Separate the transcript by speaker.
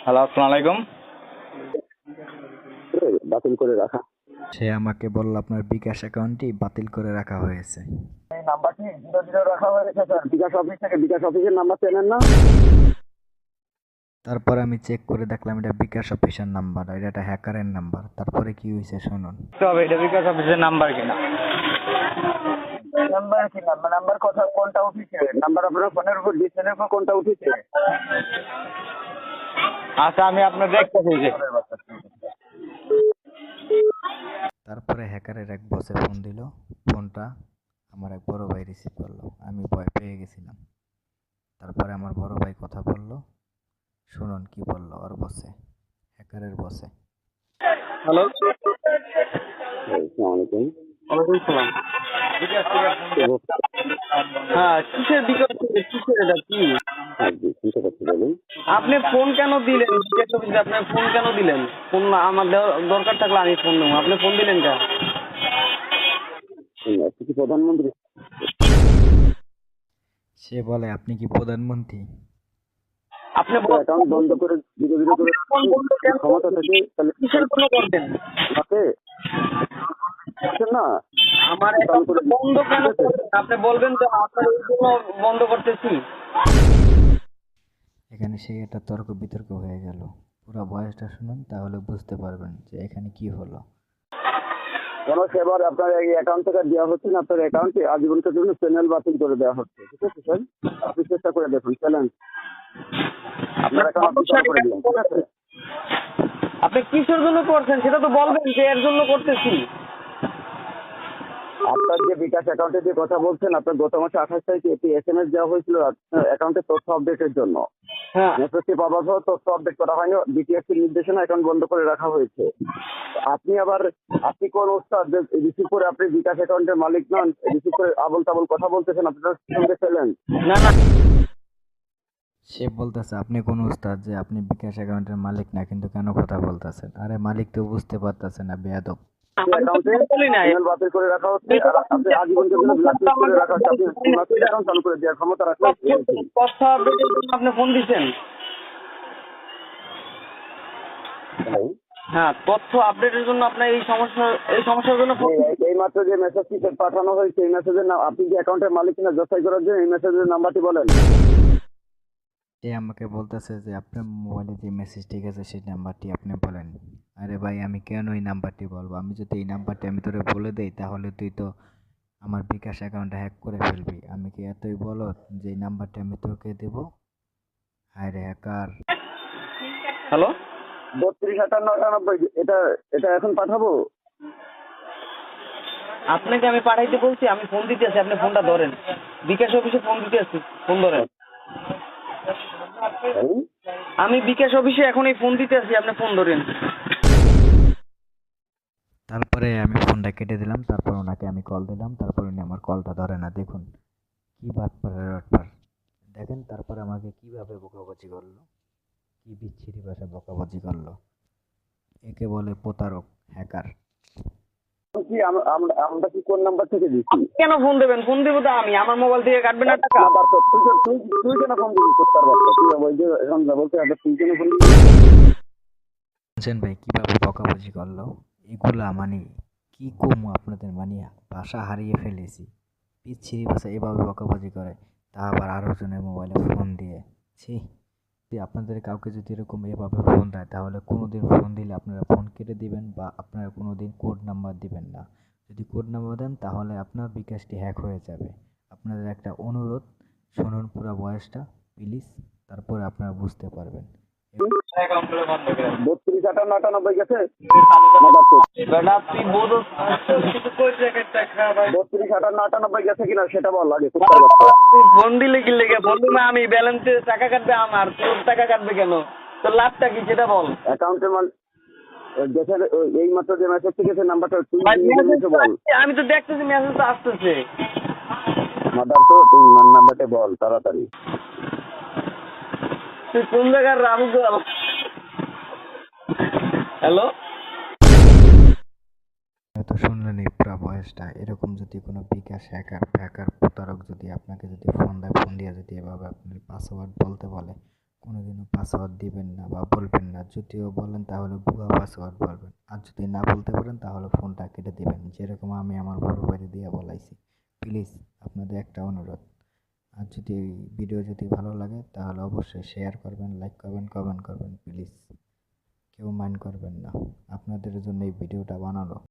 Speaker 1: Hello, আসসালামু আলাইকুম।
Speaker 2: বাতিল করে রাখা।
Speaker 3: সে আমাকে বলল আপনার বিকাশ অ্যাকাউন্টটি বাতিল করে রাখা হয়েছে।
Speaker 2: এই নাম্বারটি 00 রাখা হয়েছে স্যার, বিকাশ অফিস থেকে। বিকাশ অফিসের নাম্বার চেনেন না?
Speaker 3: তারপর আমি চেক করে দেখলাম এটা বিকাশ অফিসের নাম্বার, এটা একটা হ্যাকারের নাম্বার। তারপরে কি হয়েছে শুনুন।
Speaker 1: তবে এটা বিকাশ অফিসের নাম্বার কিনা?
Speaker 2: নাম্বার কি নাম্বার? নাম্বার কোনটা উঠেছে? নাম্বার আপনার ফোনের উপর, ডিসপ্লের উপর কোনটা উঠেছে?
Speaker 1: আচ্ছা, আমি আপনার দেখতেছি যে
Speaker 3: তারপরে হ্যাকারের এক বসে ফোন দিল। ফোনটা আমার এক বড় ভাই রিসিভ করলো। আমি ভয় পেয়ে গেছিলাম। তারপরে আমার বড় ভাই কথা বলল। শুনুন কি বলল ওর বসে, হ্যাকারের বসে।
Speaker 1: হ্যালো,
Speaker 2: আসসালামু আলাইকুম।
Speaker 1: ওয়ালাইকুম সালাম। বিকাশ থেকে ফোন। হ্যাঁ, কিসের বিকাশ থেকে? কিসের এটা কি?
Speaker 2: হ্যাঁ জি, শুনতে পাচ্ছি, বলুন।
Speaker 1: আপনি ফোন কেন দিলেন? বিকাশ অফিসে আপনি ফোন কেন দিলেন? ফোন না আমার দরকার থাকলে আমি ফোন দেবো, আপনি ফোন দিলেন কেন?
Speaker 2: আপনি কি প্রধানমন্ত্রী?
Speaker 3: সে বলে আপনি কি প্রধানমন্ত্রী?
Speaker 1: আপনি
Speaker 2: অ্যাকাউন্ট বন্ধ করে ধীরে ধীরে করে
Speaker 1: ফোন বন্ধ কেন
Speaker 2: ক্ষমতা
Speaker 1: করবেন?
Speaker 2: থেকে, তাহলে
Speaker 1: কিসের জন্য করবেন?
Speaker 2: আমাকে বুঝছেন না?
Speaker 1: আমার
Speaker 2: চালু
Speaker 1: অ্যাকাউন্ট
Speaker 2: করে
Speaker 1: বন্ধ কেন
Speaker 2: ঠিক আছে?
Speaker 1: করবেন? আপনি বলবেন তো আপনার এই জন্য বন্ধ করতেছি।
Speaker 3: এখানে সেই একটা তর্ক বিতর্ক হয়ে গেল। পুরো ভয়েসটা শুনুন, তাহলে বুঝতে পারবেন যে এখানে কি হলো।
Speaker 2: কোনো সেবার আপনার এই অ্যাকাউন্ট থেকে দেওয়া হচ্ছে না, আপনার অ্যাকাউন্টে আজীবনকার জন্য চ্যানেল বাতিল করে দেওয়া হচ্ছে। ঠিক আছে স্যার, আপনি চেষ্টা করে দেখুন, চ্যালেঞ্জ। আপনার অ্যাকাউন্ট আপনি চালু করে দিলেন, ঠিক আছে?
Speaker 1: আপনি কিসের জন্য করছেন সেটা তো বলবেন যে এর জন্য করতেছি।
Speaker 2: আপনার যে বিকাশ অ্যাকাউন্টে যে কথা বলছেন, আপনার গত মাসে 28 তারিখে একটি SMS দেওয়া হয়েছিল আপনার অ্যাকাউন্টে তথ্য আপডেটের জন্য।
Speaker 1: হ্যাঁ,
Speaker 2: মেসেজটি পাওয়ার পর তথ্য আপডেট করা হয়নি, বিটিএসসির নির্দেশনা অ্যাকাউন্ট বন্ধ করে রাখা হয়েছে। আপনি কোন ওস্তাদ যে রিসিভ করে আপনি বিকাশ অ্যাকাউন্টের মালিক নন, রিসিভ করে আবল তাবল কথা বলতেছেন, আপনার সঙ্গে ফেলেন।
Speaker 1: না না,
Speaker 3: সে বলতেছে আপনি কোন উস্তাদ যে আপনি বিকাশ অ্যাকাউন্টের মালিক না, কিন্তু কেন কথা বলতেছেন? আরে মালিক তো বুঝতে পারতেছে না, বেয়াদব।
Speaker 1: আমি তো
Speaker 2: অ্যাকাউন্টে
Speaker 1: কিছু বলি নাই।
Speaker 2: চ্যানেল বাতিল করে রাখা হচ্ছে, আর আপনি আজীবনের জন্য ব্ল্যাকলিস্ট করে রাখা হচ্ছে। আপনি অ্যাকাউন্ট চালু করে দেওয়ার ক্ষমতা রাখলে
Speaker 1: তথ্য আপডেটের জন্য আপনি ফোন দিচ্ছেন। হ্যাঁ, তথ্য আপডেটের জন্য আপনার এই সমস্যার জন্য ফোন।
Speaker 2: এই মাত্র যে মেসেজটি পাঠানো হয়েছে, এই মেসেজের নাম, আপনি যে অ্যাকাউন্টের মালিক কিনা যাচাই করার জন্য এই মেসেজের নাম্বারটি বলেন।
Speaker 3: সে আমাকে বলতেছে যে আপনার মোবাইলে যে মেসেজটি গেছে সেই নাম্বারটি আপনি বলেন। আরে ভাই, আমি কেন এই নাম্বারটি বলবো? আমি যদি এই নাম্বারটি আমি তোরে বলে দেই, তাহলে তুই তো আমার বিকাশ অ্যাকাউন্টটা হ্যাক করে ফেলবি। আমি কি এতই বলদ যে এই নাম্বারটি আমি তোকে দেব? হায় রে হ্যাকার!
Speaker 1: হ্যালো,
Speaker 2: 325898, এটা এটা এখন পাঠাবো?
Speaker 1: আপনাকে আমি পাঠাইতে বলছি, আমি ফোন দিতেছি, আপনি ফোনটা ধরেন। বিকাশ অফিসে ফোন দিতেছি, ফোন ধরেন।
Speaker 2: হুম?
Speaker 1: আমি বিকাশ অফিসে এখনই ফোন দিতেছি, আপনি ফোন ধরেন।
Speaker 3: তারপরে আমি ফোনটা কেটে দিলাম। তারপর ওনাকে আমি কল দিলাম। তারপর উনি আমার কলটা ধরে না। দেখুন কি বাটপার। দেখেন তারপরে আমাকে কিভাবে বকাবকি করলো, কি বিচ্ছিরি ভাষা বকাবকি করলো। একে বলে প্রতারক, হ্যাকার।
Speaker 2: আমরা কি কোন নাম্বার থেকে দিচ্ছি?
Speaker 1: কেন ফোন দেবেন? ফোন দেবো তো আমি, আমার মোবাইল থেকে কাটবেন না টাকা।
Speaker 2: নাম্বার তো তুই কেন ফোন দিবি? করতে পারবো তুই ওই যে এখন বলতে হবে, তুই কেন ফোন দিবি?
Speaker 3: শুনছেন ভাই কিভাবে বকাবকি করলো? এগুলা মানে কি কমু আপনাদের, মানে ভাষা হারিয়ে ফেলেছি। বিচ্ছিরি ভাষা এভাবে বকাবকি করে, তা আবার আরো জনের মোবাইলে ফোন দিয়ে। ছি! যদি আপনাদের কাউকে যদি এরকম এভাবে ফোন দেয়, তাহলে কোনোদিন ফোন দিলে আপনারা ফোন কেটে দিবেন বা আপনারা কোনোদিন কোড নাম্বার দিবেন না। যদি কোড নাম্বার দেন তাহলে আপনার বিকাশটি হ্যাক হয়ে যাবে। আপনাদের একটা অনুরোধ, শুনুন পুরো ভয়েসটা প্লিজ, তারপরে আপনারা বুঝতে পারবেন।
Speaker 2: 325898 গেছে?
Speaker 1: তুই বোধ
Speaker 2: 325898 গেছে কিনা সেটা বল আগে, কুত্তার বাচ্চা।
Speaker 1: তুই ফোন দিলে কি লেগে? বন্ধু না, আমি ব্যালেন্সে টাকা কাটবে আমার, তোর টাকা কাটবে কেন? তোর লাভটা কি সেটা বল।
Speaker 2: অ্যাকাউন্টের মাল গেছে, এই মাত্র যে মেসেজ গেছে, নাম্বারটা তুই
Speaker 1: ভাই,
Speaker 2: নিজে বল।
Speaker 1: আমি তো দেখতেছি মেসেজ তো আসতেছে।
Speaker 2: মাদার তো তুই নাম্বারটা বল তাড়াতাড়ি।
Speaker 1: তুই কোন জায়গার রামু? হ্যালো,
Speaker 3: হয়তো শুনলেনই পুরো ভয়েসটা। এরকম যদি কোনো বিকাশ হ্যাকার ফ্যাকার প্রতারক যদি আপনাকে যদি ফোন দেয়, ফোন দিয়ে যদি এভাবে আপনার পাসওয়ার্ড বলতে বলে, কোনোদিনও পাসওয়ার্ড দিবেন না বা বলবেন না, যদিও বলেন তাহলে ভুয়া পাসওয়ার্ড বলবেন, আর যদি না বলতে পারেন তাহলে ফোনটা কেটে দিবেন, যেরকম আমি আমার বড় ভাইকে দিয়ে বলাইছি। প্লিজ আপনাদের একটা অনুরোধ, আর যদি ভিডিও যদি ভালো লাগে তাহলে অবশ্যই শেয়ার করবেন, লাইক করবেন, কমেন্ট করবেন, প্লিজ কেউ মাইন্ড করবেন না, আপনাদের জন্য এই ভিডিওটা বানানো।